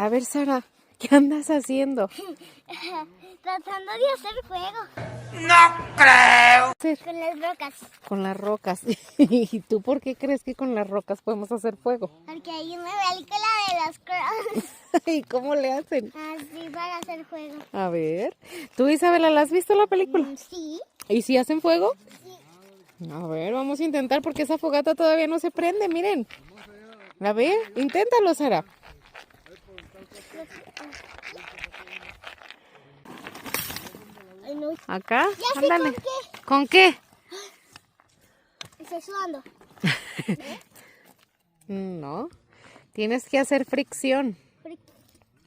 A ver, Sara, ¿qué andas haciendo? Tratando de hacer fuego. No creo. Con las rocas. Con las rocas. ¿Y tú por qué crees que con las rocas podemos hacer fuego? Porque hay una película de los Crowns. ¿Y cómo le hacen? Así para hacer fuego. A ver. ¿Tú, Isabela, la has visto la película? Sí. ¿Y si hacen fuego? Sí. A ver, vamos a intentar porque esa fogata todavía no se prende, miren. A ver, inténtalo, Sara. Ay, no. Acá, Ya sé ándale. con qué. ¿Con qué? Estoy sudando. No, tienes que hacer fricción.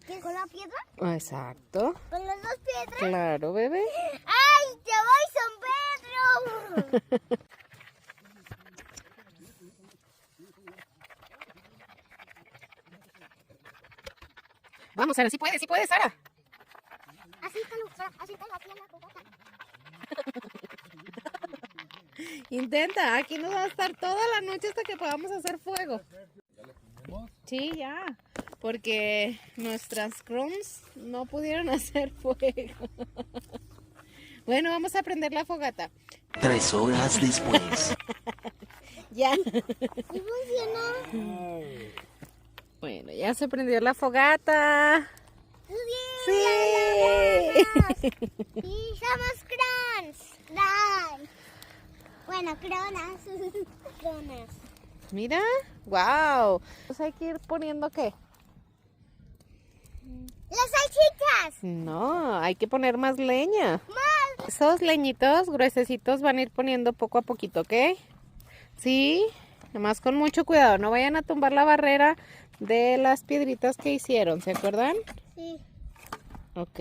¿Qué? ¿Con la piedra? Exacto. ¿Con las dos piedras? Claro, bebé. ¡Ay, te voy, San Pedro! Vamos, Sara, sí puedes, Sara. Así está la piedra. Intenta, aquí nos va a estar toda la noche hasta que podamos hacer fuego. Sí, ya, porque nuestras crumbs no pudieron hacer fuego. Bueno, vamos a prender la fogata. 3 horas después. Ya. ¿Sí funciona? Bueno, ya se prendió la fogata. Sí. Sí. Y somos crons. Dai. Bueno, cronas. Cronas. Mira, wow. Pues hay que ir poniendo ¿qué? Las salchichas. No, hay que poner más leña. Más. Esos leñitos gruesecitos van a ir poniendo poco a poquito, ¿ok? Sí, nomás con mucho cuidado. No vayan a tumbar la barrera de las piedritas que hicieron, ¿se acuerdan? Sí. Ok.